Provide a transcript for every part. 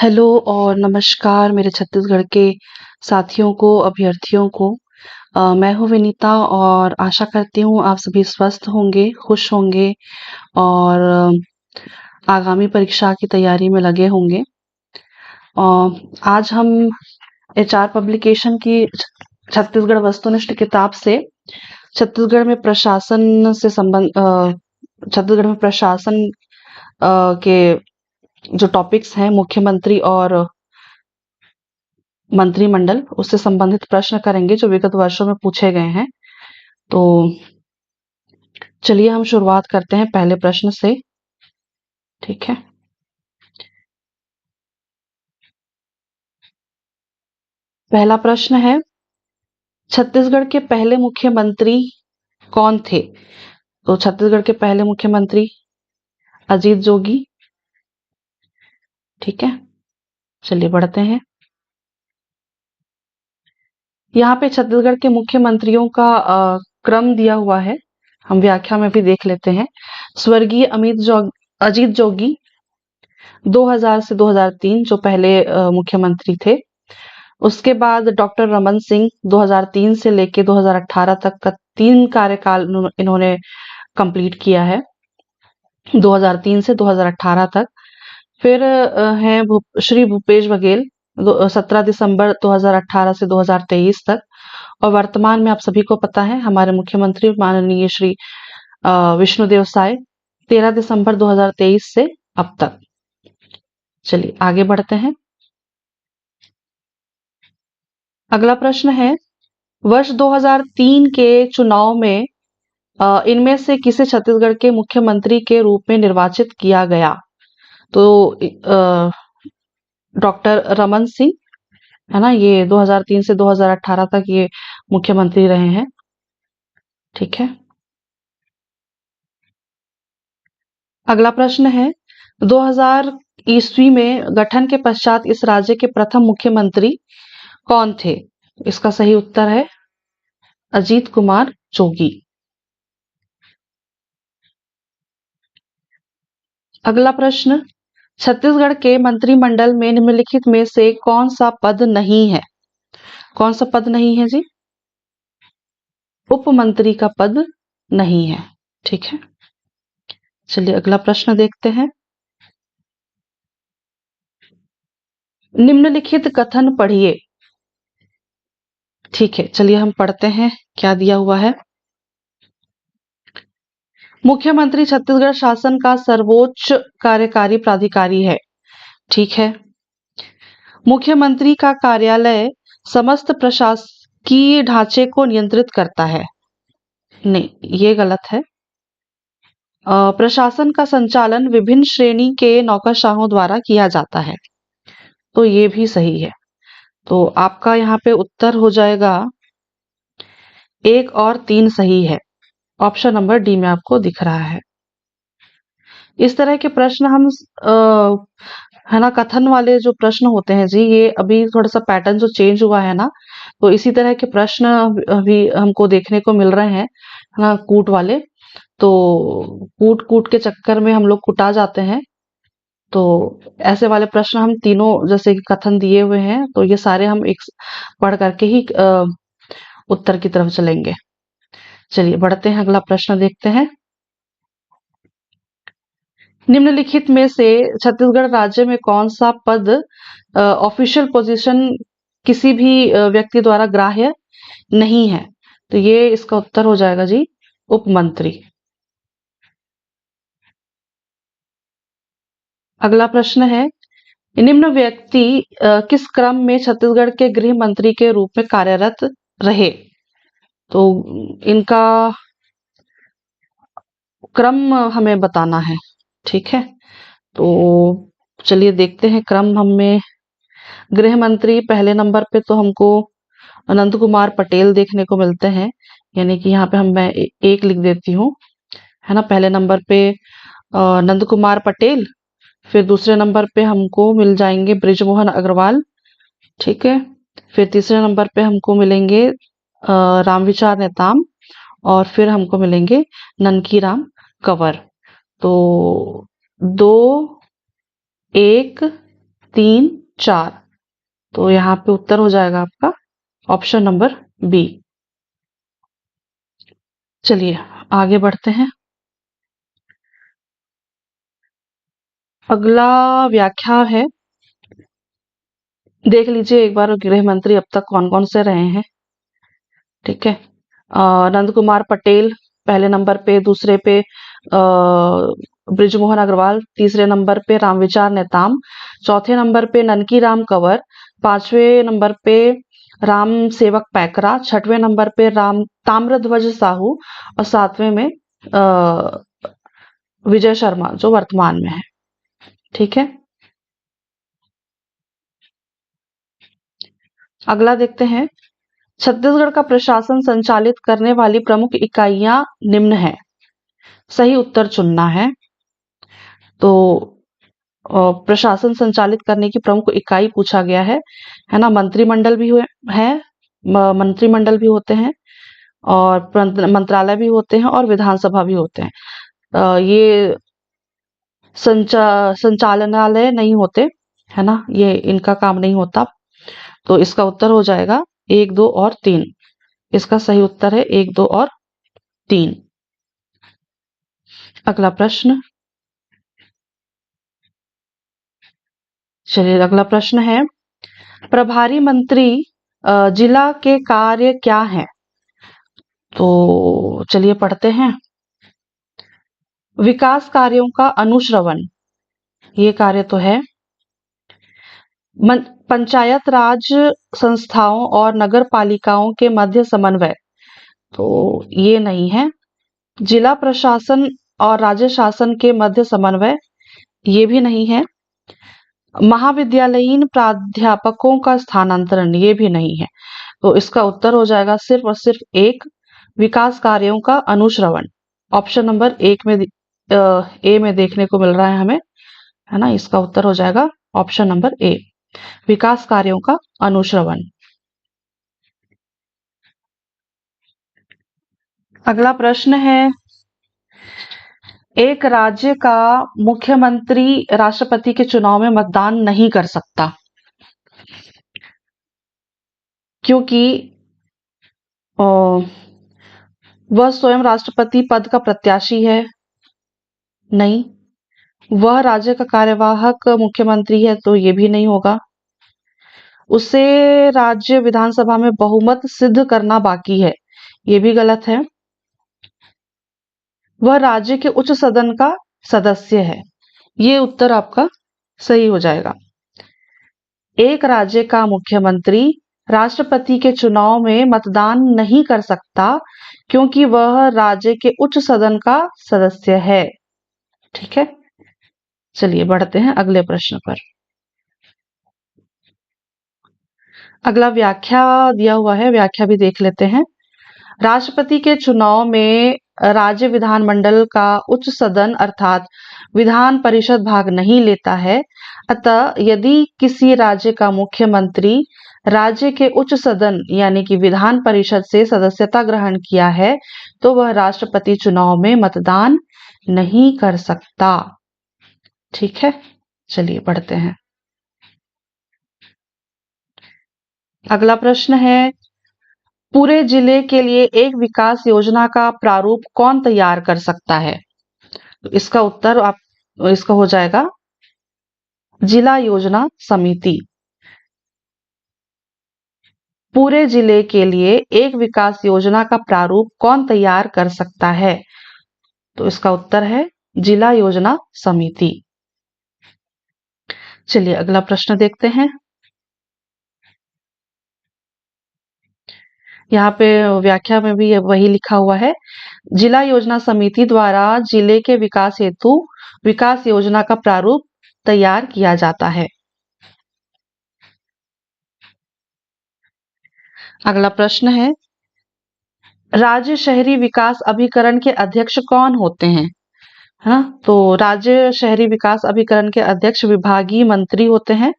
Hello और नमस्कार मेरे छत्तीसगढ़ के साथियों को, अभ्यर्थियों को। मैं हूँ विनीता और आशा करती हूँ आप सभी स्वस्थ होंगे, खुश होंगे और आगामी परीक्षा की तैयारी में लगे होंगे। अ, आज हम एचआर पब्लिकेशन की छत्तीसगढ़ वस्तुनिष्ठ किताब से छत्तीसगढ़ में प्रशासन से छत्तीसगढ़ में प्रशासन के जो टॉपिक्स हैं मुख्यमंत्री और मंत्रिमंडल उससे संबंधित प्रश्न करेंगे जो विगत वर्षों में पूछे गए हैं। तो चलिए हम शुरुआत करते हैं पहले प्रश्न से। ठीक है, पहला प्रश्न है, छत्तीसगढ़ के पहले मुख्यमंत्री कौन थे? तो छत्तीसगढ़ के पहले मुख्यमंत्री अजीत जोगी। ठीक है, चलिए बढ़ते हैं। यहाँ पे छत्तीसगढ़ के मुख्यमंत्रियों का क्रम दिया हुआ है, हम व्याख्या में भी देख लेते हैं। स्वर्गीय अजीत जोगी 2000 से 2003 जो पहले मुख्यमंत्री थे। उसके बाद डॉक्टर रमन सिंह 2003 से लेके 2018 तक का 3 कार्यकाल इन्होंने कंप्लीट किया है, 2003 से 2018 तक। फिर हैं श्री भूपेश बघेल 17 दिसंबर 2018 से 2023 तक। और वर्तमान में आप सभी को पता है हमारे मुख्यमंत्री माननीय श्री विष्णुदेव साय 13 दिसंबर 2023 से अब तक। चलिए आगे बढ़ते हैं। अगला प्रश्न है, वर्ष 2003 के चुनाव में इनमें से किसे छत्तीसगढ़ के मुख्यमंत्री के रूप में निर्वाचित किया गया? तो डॉक्टर रमन सिंह है ना, ये 2003 से 2018 तक ये मुख्यमंत्री रहे हैं। ठीक है, अगला प्रश्न है, 2000 ईस्वी में गठन के पश्चात इस राज्य के प्रथम मुख्यमंत्री कौन थे? इसका सही उत्तर है अजीत कुमार जोगी। अगला प्रश्न, छत्तीसगढ़ के मंत्रिमंडल में निम्नलिखित में से कौन सा पद नहीं है? कौन सा पद नहीं है जी? उप मंत्री का पद नहीं है। ठीक है, चलिए अगला प्रश्न देखते हैं। निम्नलिखित कथन पढ़िए। ठीक है, चलिए हम पढ़ते हैं क्या दिया हुआ है। मुख्यमंत्री छत्तीसगढ़ शासन का सर्वोच्च कार्यकारी प्राधिकारी है। ठीक है, मुख्यमंत्री का कार्यालय समस्त प्रशासकीय ढांचे को नियंत्रित करता है। नहीं, ये गलत है। प्रशासन का संचालन विभिन्न श्रेणी के नौकरशाहों द्वारा किया जाता है, तो ये भी सही है। तो आपका यहाँ पे उत्तर हो जाएगा 1 और 3 सही है। ऑप्शन नंबर डी में आपको दिख रहा है। इस तरह के प्रश्न हम है ना, कथन वाले जो प्रश्न होते हैं जी, ये अभी थोड़ा सा पैटर्न जो चेंज हुआ है ना, तो इसी तरह के प्रश्न अभी हमको देखने को मिल रहे हैं, है ना, कूट वाले। तो कूट कूट के चक्कर में हम लोग कुटा जाते हैं। तो ऐसे वाले प्रश्न हम तीनों जैसे कि कथन दिए हुए हैं, तो ये सारे हम एक पढ़ करके ही उत्तर की तरफ चलेंगे। चलिए बढ़ते हैं, अगला प्रश्न देखते हैं। निम्नलिखित में से छत्तीसगढ़ राज्य में कौन सा पद ऑफिशियल पोजीशन किसी भी व्यक्ति द्वारा ग्राह्य नहीं है? तो ये इसका उत्तर हो जाएगा जी उप मंत्री। अगला प्रश्न है, निम्न व्यक्ति किस क्रम में छत्तीसगढ़ के गृह मंत्री के रूप में कार्यरत रहे? तो इनका क्रम हमें बताना है। ठीक है, तो चलिए देखते हैं क्रम हमें। गृह मंत्री पहले नंबर पे तो हमको अनंत कुमार पटेल देखने को मिलते हैं, यानी कि यहाँ पे मैं एक लिख देती हूँ, है ना। पहले नंबर पे नंद कुमार पटेल, फिर दूसरे नंबर पे हमको मिल जाएंगे बृजमोहन अग्रवाल। ठीक है, फिर तीसरे नंबर पे हमको मिलेंगे रामविचार नेताम, और फिर हमको मिलेंगे ननकी राम कंवर। तो 2, 1, 3, 4। तो यहाँ पे उत्तर हो जाएगा आपका ऑप्शन नंबर बी। चलिए आगे बढ़ते हैं। अगला व्याख्या है, देख लीजिए एक बार गृह मंत्री अब तक कौन कौन से रहे हैं। ठीक है, नंद कुमार पटेल पहले नंबर पे, दूसरे पे बृजमोहन अग्रवाल, तीसरे नंबर पे रामविचार नेताम, चौथे नंबर पे ननकी राम कंवर, पांचवें नंबर पे राम सेवक पैकरा, छठवें नंबर पे राम ताम्रध्वज साहू और सातवें में विजय शर्मा जो वर्तमान में है। ठीक है, अगला देखते हैं। छत्तीसगढ़ का प्रशासन संचालित करने वाली प्रमुख इकाइयां निम्न है। सही उत्तर चुनना है। तो प्रशासन संचालित करने की प्रमुख इकाई पूछा गया है ना। मंत्रिमंडल भी हुए है, मंत्रिमंडल भी होते हैं और मंत्रालय भी होते हैं और विधानसभा भी होते हैं। ये संचालनालय नहीं होते, है ना, ये इनका काम नहीं होता। तो इसका उत्तर हो जाएगा 1, 2 और 3। इसका सही उत्तर है 1, 2 और 3। अगला प्रश्न, चलिए अगला प्रश्न है, प्रभारी मंत्री जिला के कार्य क्या है। तो चलिए पढ़ते हैं। विकास कार्यों का अनुश्रवण, ये कार्य तो है। पंचायत राज संस्थाओं और नगर पालिकाओं के मध्य समन्वय, तो ये नहीं है। जिला प्रशासन और राज्य शासन के मध्य समन्वय, ये भी नहीं है। महाविद्यालयीन प्राध्यापकों का स्थानांतरण, ये भी नहीं है। तो इसका उत्तर हो जाएगा सिर्फ और सिर्फ एक, विकास कार्यों का अनुश्रवण। ऑप्शन नंबर 1 में ए में देखने को मिल रहा है हमें, है ना। इसका उत्तर हो जाएगा ऑप्शन नंबर ए, विकास कार्यों का अनुश्रवण। अगला प्रश्न है, एक राज्य का मुख्यमंत्री राष्ट्रपति के चुनाव में मतदान नहीं कर सकता क्योंकि अ, वह स्वयं राष्ट्रपति पद का प्रत्याशी है। नहीं, वह राज्य का कार्यवाहक मुख्यमंत्री है, तो ये भी नहीं होगा। उसे राज्य विधानसभा में बहुमत सिद्ध करना बाकी है, ये भी गलत है। वह राज्य के उच्च सदन का सदस्य है, ये उत्तर आपका सही हो जाएगा। एक राज्य का मुख्यमंत्री राष्ट्रपति के चुनाव में मतदान नहीं कर सकता क्योंकि वह राज्य के उच्च सदन का सदस्य है। ठीक है, चलिए बढ़ते हैं अगले प्रश्न पर। अगला व्याख्या दिया हुआ है, व्याख्या भी देख लेते हैं। राष्ट्रपति के चुनाव में राज्य विधानमंडल का उच्च सदन अर्थात विधान परिषद भाग नहीं लेता है। अतः यदि किसी राज्य का मुख्यमंत्री राज्य के उच्च सदन यानी कि विधान परिषद से सदस्यता ग्रहण किया है तो वह राष्ट्रपति चुनाव में मतदान नहीं कर सकता। ठीक है, चलिए पढ़ते हैं। अगला प्रश्न है, पूरे जिले के लिए एक विकास योजना का प्रारूप कौन तैयार कर सकता है। तो इसका उत्तर इसका हो जाएगा जिला योजना समिति। पूरे जिले के लिए एक विकास योजना का प्रारूप कौन तैयार कर सकता है। तो इसका उत्तर है जिला योजना समिति। चलिए अगला प्रश्न देखते हैं। यहाँ पे व्याख्या में भी वही लिखा हुआ है, जिला योजना समिति द्वारा जिले के विकास हेतु विकास योजना का प्रारूप तैयार किया जाता है। अगला प्रश्न है, राज्य शहरी विकास अभिकरण के अध्यक्ष कौन होते हैं। हाँ, तो राज्य शहरी विकास अभिकरण के अध्यक्ष विभागीय मंत्री होते हैं।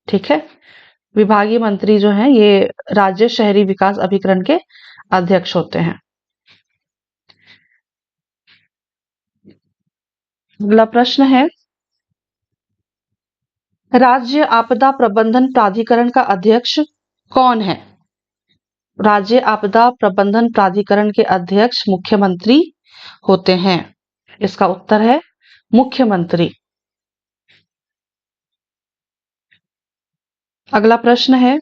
ठीक है, विभागीय मंत्री जो हैं ये राज्य शहरी विकास अभिकरण के अध्यक्ष होते हैं। अगला प्रश्न है, राज्य आपदा प्रबंधन प्राधिकरण का अध्यक्ष कौन है? राज्य आपदा प्रबंधन प्राधिकरण के अध्यक्ष मुख्यमंत्री होते हैं। इसका उत्तर है मुख्यमंत्री। अगला प्रश्न है,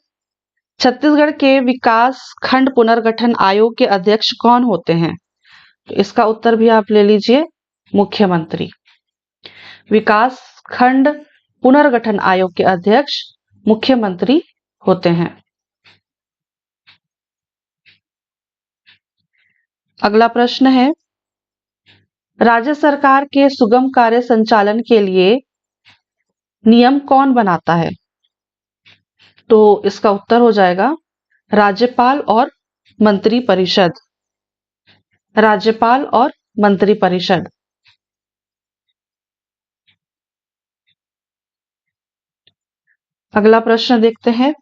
छत्तीसगढ़ के विकास खंड पुनर्गठन आयोग के अध्यक्ष कौन होते हैं? तो इसका उत्तर भी आप ले लीजिए, मुख्यमंत्री। विकास खंड पुनर्गठन आयोग के अध्यक्ष मुख्यमंत्री होते हैं। अगला प्रश्न है, राज्य सरकार के सुगम कार्य संचालन के लिए नियम कौन बनाता है? तो इसका उत्तर हो जाएगा राज्यपाल और मंत्री परिषद। राज्यपाल और मंत्री परिषद। अगला प्रश्न देखते हैं,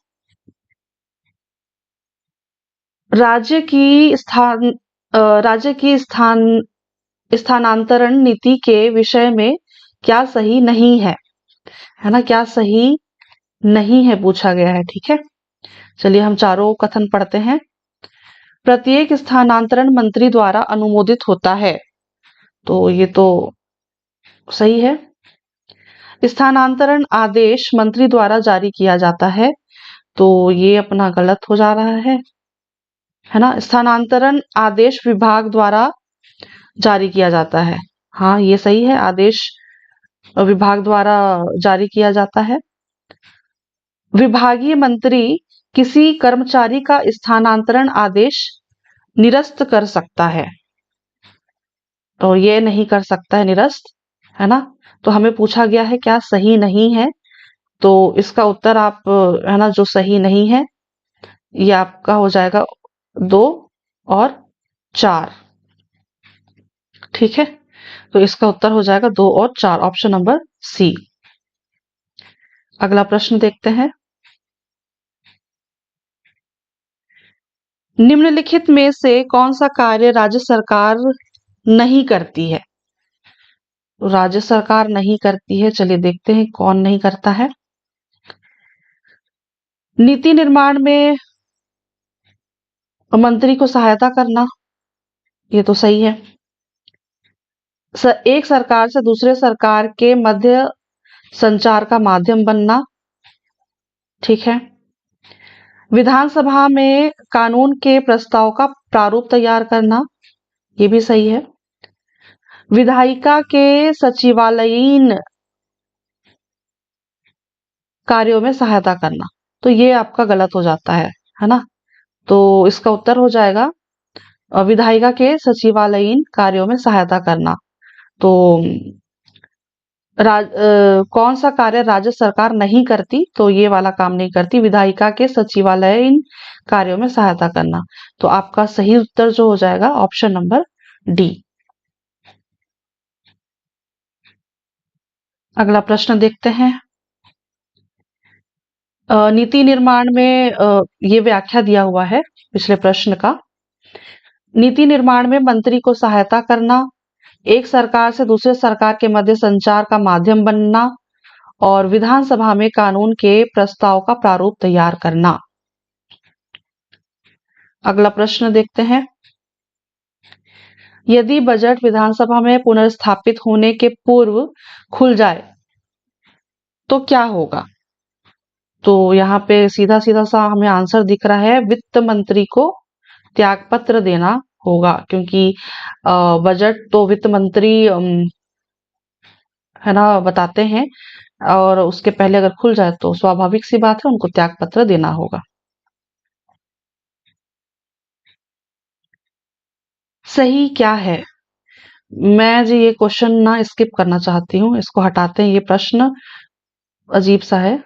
राज्य की स्थान राज्य की स्थानांतरण नीति के विषय में क्या सही नहीं है? है ना, क्या सही नहीं है पूछा गया है। ठीक है, चलिए हम चारों कथन पढ़ते हैं। प्रत्येक स्थानांतरण मंत्री द्वारा अनुमोदित होता है, तो ये तो सही है। स्थानांतरण आदेश मंत्री द्वारा जारी किया जाता है, तो ये अपना गलत हो जा रहा है ना। स्थानांतरण आदेश विभाग द्वारा जारी किया जाता है, हाँ ये सही है, आदेश विभाग द्वारा जारी किया जाता है। विभागीय मंत्री किसी कर्मचारी का स्थानांतरण आदेश निरस्त कर सकता है, तो ये नहीं कर सकता है निरस्त, है ना। तो हमें पूछा गया है क्या सही नहीं है, तो इसका उत्तर आप है ना, जो सही नहीं है ये आपका हो जाएगा 2 और 4। ठीक है, तो इसका उत्तर हो जाएगा 2 और 4, ऑप्शन नंबर सी। अगला प्रश्न देखते हैं, निम्नलिखित में से कौन सा कार्य राज्य सरकार नहीं करती है? तो राज्य सरकार नहीं करती है, चलिए देखते हैं कौन नहीं करता है। नीति निर्माण में मंत्री को सहायता करना, ये तो सही है। एक सरकार से दूसरे सरकार के मध्य संचार का माध्यम बनना, ठीक है। विधानसभा में कानून के प्रस्ताव का प्रारूप तैयार करना, ये भी सही है। विधायिका के सचिवालयीन कार्यों में सहायता करना, तो ये आपका गलत हो जाता है ना। तो इसका उत्तर हो जाएगा विधायिका के सचिवालयीन कार्यों में सहायता करना। तो कौन सा कार्य राज्य सरकार नहीं करती, तो ये वाला काम नहीं करती, विधायिका के सचिवालयीन कार्यों में सहायता करना। तो आपका सही उत्तर जो हो जाएगा ऑप्शन नंबर डी। अगला प्रश्न देखते हैं, नीति निर्माण में ये व्याख्या दिया हुआ है पिछले प्रश्न का। नीति निर्माण में मंत्री को सहायता करना, एक सरकार से दूसरे सरकार के मध्य संचार का माध्यम बनना और विधानसभा में कानून के प्रस्ताव का प्रारूप तैयार करना। अगला प्रश्न देखते हैं, यदि बजट विधानसभा में पुनर्स्थापित होने के पूर्व खुल जाए तो क्या होगा? तो यहाँ पे सीधा सीधा सा हमें आंसर दिख रहा है, वित्त मंत्री को त्यागपत्र देना होगा, क्योंकि बजट तो वित्त मंत्री है ना बताते हैं, और उसके पहले अगर खुल जाए तो स्वाभाविक सी बात है उनको त्यागपत्र देना होगा। सही क्या है? मैं जी ये क्वेश्चन ना स्किप करना चाहती हूँ, इसको हटाते हैं, ये प्रश्न अजीब सा है।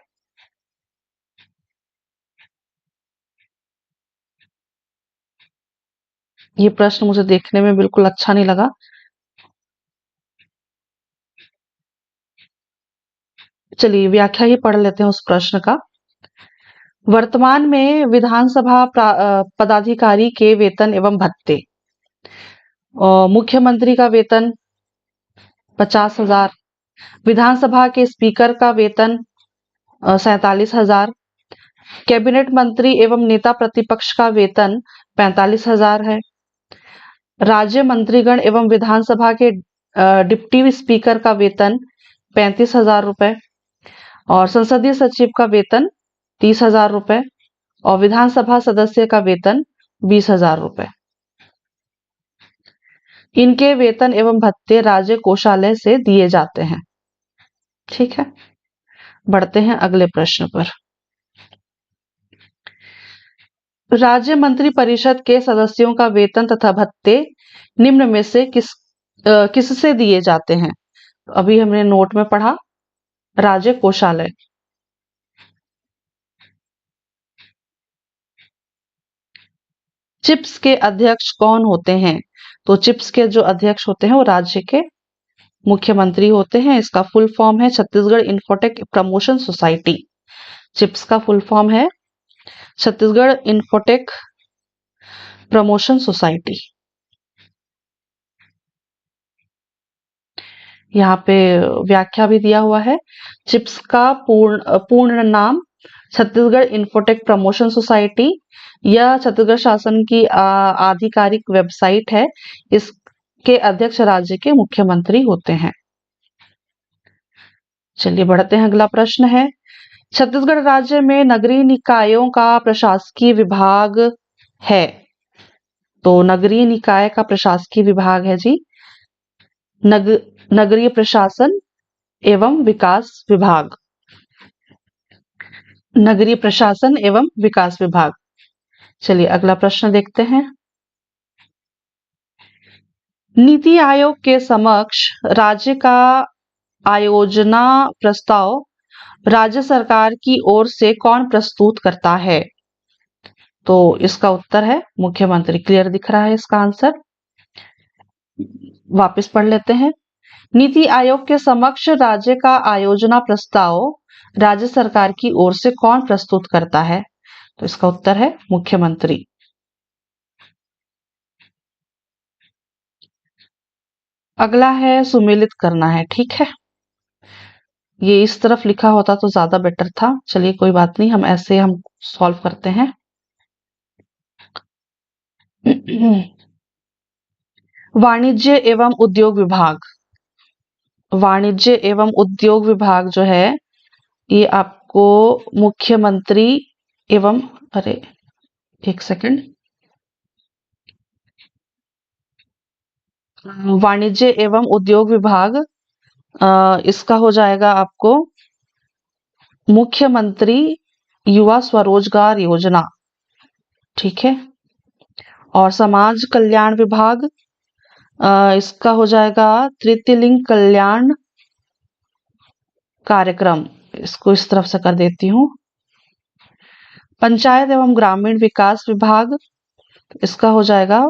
ये प्रश्न मुझे देखने में बिल्कुल अच्छा नहीं लगा। चलिए व्याख्या ही पढ़ लेते हैं उस प्रश्न का। वर्तमान में विधानसभा पदाधिकारी के वेतन एवं भत्ते, मुख्यमंत्री का वेतन 50,000, विधानसभा के स्पीकर का वेतन 47,000। कैबिनेट मंत्री एवं नेता प्रतिपक्ष का वेतन 45,000 है। राज्य मंत्रीगण एवं विधानसभा के डिप्टी स्पीकर का वेतन 35,000 रुपए और संसदीय सचिव का वेतन 30,000 रुपए और विधानसभा सदस्य का वेतन 20,000 रुपए। इनके वेतन एवं भत्ते राज्य कोषालय से दिए जाते हैं। ठीक है, बढ़ते हैं अगले प्रश्न पर। राज्य मंत्री परिषद के सदस्यों का वेतन तथा भत्ते निम्न में से किससे दिए जाते हैं? अभी हमने नोट में पढ़ा, राज्य कोषालय। चिप्स के अध्यक्ष कौन होते हैं? तो चिप्स के जो अध्यक्ष होते हैं वो राज्य के मुख्यमंत्री होते हैं। इसका फुल फॉर्म है Chhattisgarh infotech promotion society. Chips का फुल फॉर्म है छत्तीसगढ़ इन्फोटेक प्रमोशन सोसाइटी। यहाँ पे व्याख्या भी दिया हुआ है। चिप्स का पूर्ण नाम छत्तीसगढ़ इन्फोटेक प्रमोशन सोसाइटी। यह छत्तीसगढ़ शासन की आधिकारिक वेबसाइट है। इसके अध्यक्ष राज्य के मुख्यमंत्री होते हैं। चलिए बढ़ते हैं, अगला प्रश्न है, छत्तीसगढ़ राज्य में नगरीय निकायों का प्रशासकीय विभाग है। तो नगरीय निकाय का प्रशासकीय विभाग है जी नगरीय प्रशासन एवं विकास विभाग। नगरीय प्रशासन एवं विकास विभाग। चलिए अगला प्रश्न देखते हैं। नीति आयोग के समक्ष राज्य का आयोजना प्रस्ताव राज्य सरकार की ओर से कौन प्रस्तुत करता है? तो इसका उत्तर है मुख्यमंत्री। क्लियर दिख रहा है इसका आंसर? वापस पढ़ लेते हैं। नीति आयोग के समक्ष राज्य का आयोजना प्रस्ताव राज्य सरकार की ओर से कौन प्रस्तुत करता है? तो इसका उत्तर है मुख्यमंत्री। अगला है सुमेलित करना है। ठीक है, ये इस तरफ लिखा होता तो ज्यादा बेटर था। चलिए कोई बात नहीं, हम ऐसे हम सॉल्व करते हैं। वाणिज्य एवं उद्योग विभाग। वाणिज्य एवं उद्योग विभाग जो है ये आपको मुख्यमंत्री एवं अरे एक सेकंड, वाणिज्य एवं उद्योग विभाग इसका हो जाएगा आपको मुख्यमंत्री युवा स्वरोजगार योजना। ठीक है, और समाज कल्याण विभाग इसका हो जाएगा तृतीय लिंग कल्याण कार्यक्रम। इसको इस तरफ से कर देती हूँ। पंचायत एवं ग्रामीण विकास विभाग इसका हो जाएगा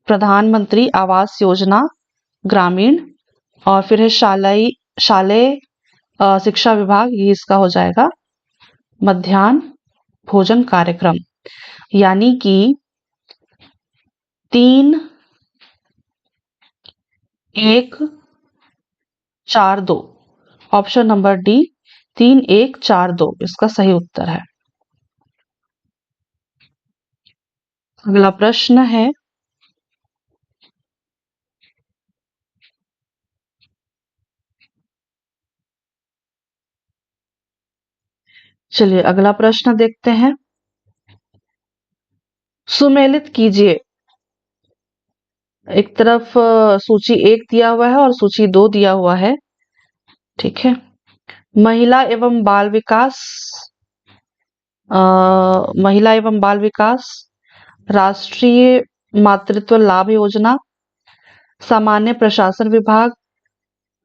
प्रधानमंत्री आवास योजना ग्रामीण। और फिर है शालेय शिक्षा विभाग, ये इसका हो जाएगा मध्याह्न भोजन कार्यक्रम। यानी कि 3-1-4-2, ऑप्शन नंबर डी 3-1-4-2 इसका सही उत्तर है। अगला प्रश्न है, चलिए अगला प्रश्न देखते हैं। सुमेलित कीजिए। एक तरफ सूची 1 दिया हुआ है और सूची 2 दिया हुआ है। ठीक है, महिला एवं बाल विकास, महिला एवं बाल विकास, राष्ट्रीय मातृत्व लाभ योजना, सामान्य प्रशासन विभाग,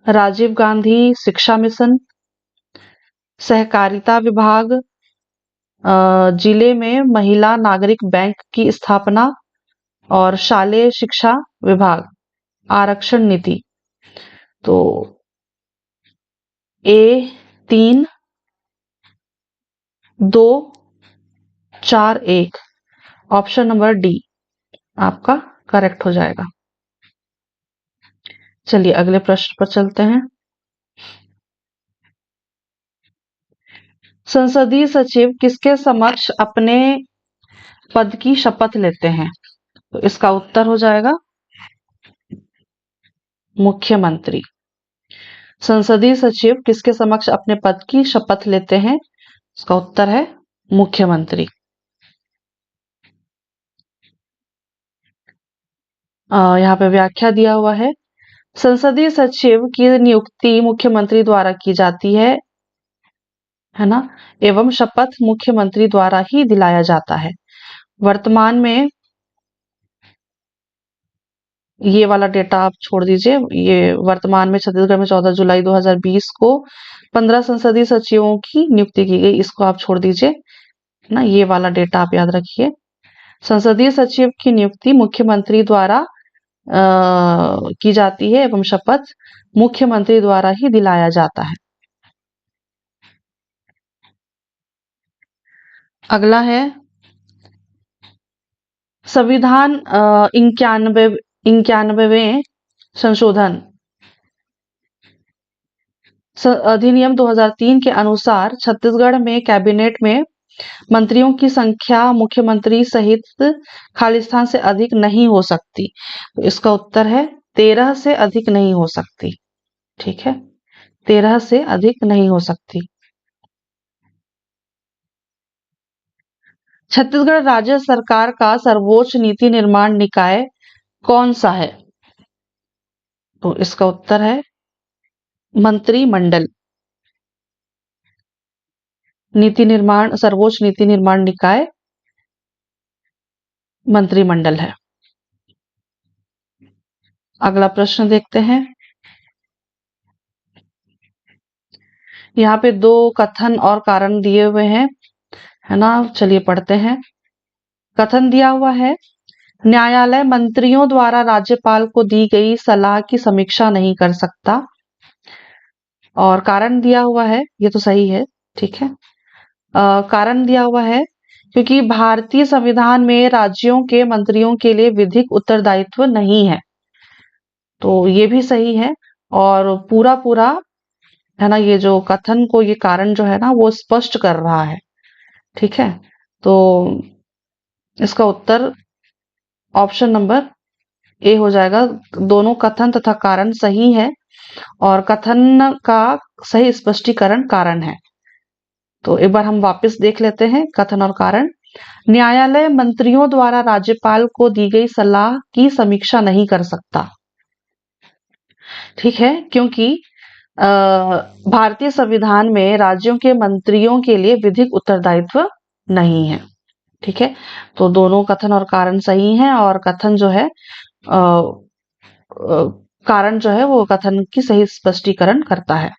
राजीव गांधी शिक्षा मिशन, सहकारिता विभाग, जिले में महिला नागरिक बैंक की स्थापना और शालेय शिक्षा विभाग, आरक्षण नीति। तो A3-2-4-1 ऑप्शन नंबर डी आपका करेक्ट हो जाएगा। चलिए अगले प्रश्न पर चलते हैं। संसदीय सचिव किसके समक्ष अपने पद की शपथ लेते हैं? तो इसका उत्तर हो जाएगा मुख्यमंत्री। संसदीय सचिव किसके समक्ष अपने पद की शपथ लेते हैं? इसका उत्तर है मुख्यमंत्री। यहाँ पे व्याख्या दिया हुआ है। संसदीय सचिव की नियुक्ति मुख्यमंत्री द्वारा की जाती है ना, एवं शपथ मुख्यमंत्री द्वारा ही दिलाया जाता है। वर्तमान में ये वाला डेटा आप छोड़ दीजिए। ये वर्तमान में छत्तीसगढ़ में 14 जुलाई 2020 को 15 संसदीय सचिवों की नियुक्ति की गई, इसको आप छोड़ दीजिए ना। ये वाला डेटा आप याद रखिए। संसदीय सचिव की नियुक्ति मुख्यमंत्री द्वारा की जाती है एवं शपथ मुख्यमंत्री द्वारा ही दिलाया जाता है। अगला है संविधान 91वें संशोधन अधिनियम 2003 के अनुसार छत्तीसगढ़ में कैबिनेट में मंत्रियों की संख्या मुख्यमंत्री सहित खालिस्तान से अधिक नहीं हो सकती। तो इसका उत्तर है 13 से अधिक नहीं हो सकती। ठीक है, 13 से अधिक नहीं हो सकती। छत्तीसगढ़ राज्य सरकार का सर्वोच्च नीति निर्माण निकाय कौन सा है? तो इसका उत्तर है मंत्रिमंडल। सर्वोच्च नीति निर्माण निकाय मंत्रिमंडल है। अगला प्रश्न देखते हैं। यहाँ पे दो कथन और कारण दिए हुए हैं, है ना। चलिए पढ़ते हैं। कथन दिया हुआ है, न्यायालय मंत्रियों द्वारा राज्यपाल को दी गई सलाह की समीक्षा नहीं कर सकता। और कारण दिया हुआ है, ये तो सही है, ठीक है। कारण दिया हुआ है क्योंकि भारतीय संविधान में राज्यों के मंत्रियों के लिए विधिक उत्तरदायित्व नहीं है। तो ये भी सही है। और पूरा पूरा, है ना, ये जो कथन को ये कारण जो है ना वो स्पष्ट कर रहा है। ठीक है, तो इसका उत्तर ऑप्शन नंबर ए हो जाएगा। दोनों कथन तथा कारण सही है और कथन का सही स्पष्टीकरण कारण है। तो एक बार हम वापस देख लेते हैं कथन और कारण। न्यायालय मंत्रियों द्वारा राज्यपाल को दी गई सलाह की समीक्षा नहीं कर सकता। ठीक है, क्योंकि भारतीय संविधान में राज्यों के मंत्रियों के लिए विधिक उत्तरदायित्व नहीं है। ठीक है, तो दोनों कथन और कारण सही हैं और कथन जो है कारण जो है वो कथन की सही स्पष्टीकरण करता है।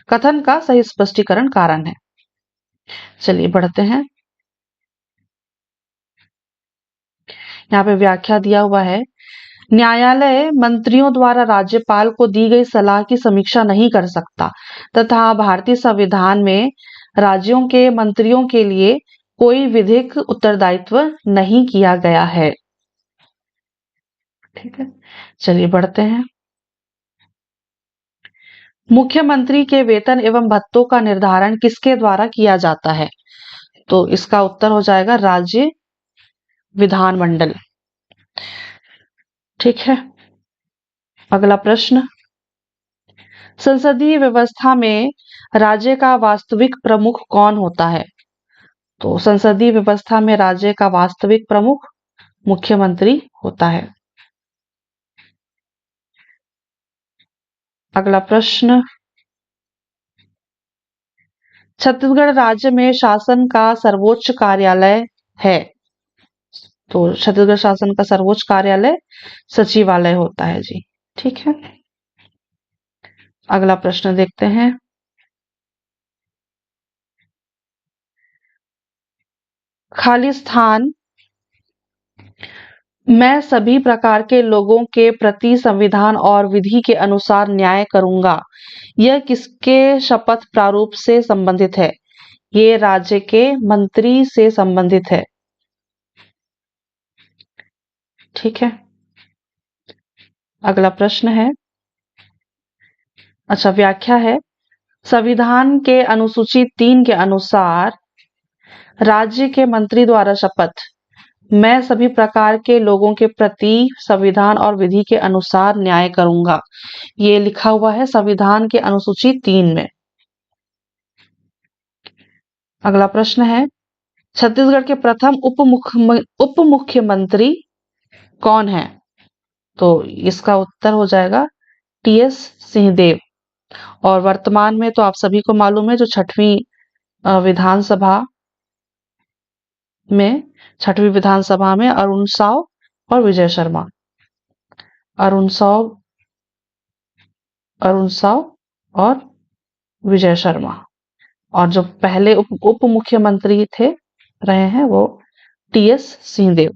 कथन का सही स्पष्टीकरण कारण है। चलिए बढ़ते हैं। यहाँ पे व्याख्या दिया हुआ है, न्यायालय मंत्रियों द्वारा राज्यपाल को दी गई सलाह की समीक्षा नहीं कर सकता तथा भारतीय संविधान में राज्यों के मंत्रियों के लिए कोई विधिक उत्तरदायित्व नहीं किया गया है। ठीक है, चलिए बढ़ते हैं। मुख्यमंत्री के वेतन एवं भत्तों का निर्धारण किसके द्वारा किया जाता है? तो इसका उत्तर हो जाएगा राज्य विधानमंडल। ठीक है, अगला प्रश्न। संसदीय व्यवस्था में राज्य का वास्तविक प्रमुख कौन होता है? तो संसदीय व्यवस्था में राज्य का वास्तविक प्रमुख मुख्यमंत्री होता है। अगला प्रश्न। छत्तीसगढ़ राज्य में शासन का सर्वोच्च कार्यालय है। तो छत्तीसगढ़ शासन का सर्वोच्च कार्यालय सचिवालय होता है जी। ठीक है, अगला प्रश्न देखते हैं। खालिस्तान मैं सभी प्रकार के लोगों के प्रति संविधान और विधि के अनुसार न्याय करूंगा, यह किसके शपथ प्रारूप से संबंधित है? ये राज्य के मंत्री से संबंधित है। ठीक है, अगला प्रश्न है, अच्छा व्याख्या है, संविधान के अनुसूची 3 के अनुसार राज्य के मंत्री द्वारा शपथ, मैं सभी प्रकार के लोगों के प्रति संविधान और विधि के अनुसार न्याय करूंगा। ये लिखा हुआ है संविधान के अनुसूची 3 में। अगला प्रश्न है, छत्तीसगढ़ के प्रथम उप मुख्यमंत्री कौन है? तो इसका उत्तर हो जाएगा टीएस सिंहदेव। और वर्तमान में तो आप सभी को मालूम है जो छठवीं विधानसभा में अरुण साव और विजय शर्मा, अरुण साव और विजय शर्मा, और जो पहले उप मुख्यमंत्री रहे हैं वो टीएस सिंहदेव।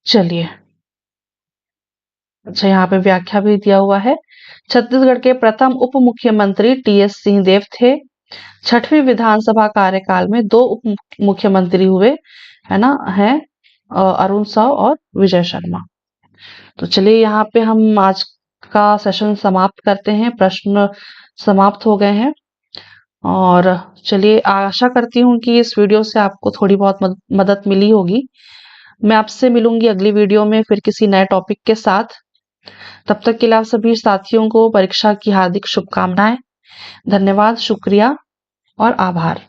चलिए, अच्छा यहाँ पे व्याख्या भी दिया हुआ है। छत्तीसगढ़ के प्रथम उप मुख्यमंत्री टीएस सिंहदेव थे। छठवीं विधानसभा कार्यकाल में 2 उप मुख्यमंत्री हुए, है ना, है अरुण साव और विजय शर्मा। तो चलिए यहाँ पे हम आज का सेशन समाप्त करते हैं। प्रश्न समाप्त हो गए हैं और चलिए आशा करती हूँ कि इस वीडियो से आपको थोड़ी बहुत मदद मिली होगी। मैं आपसे मिलूंगी अगली वीडियो में फिर किसी नए टॉपिक के साथ। तब तक के लिए आप सभी साथियों को परीक्षा की हार्दिक शुभकामनाएं। धन्यवाद, शुक्रिया और आभार।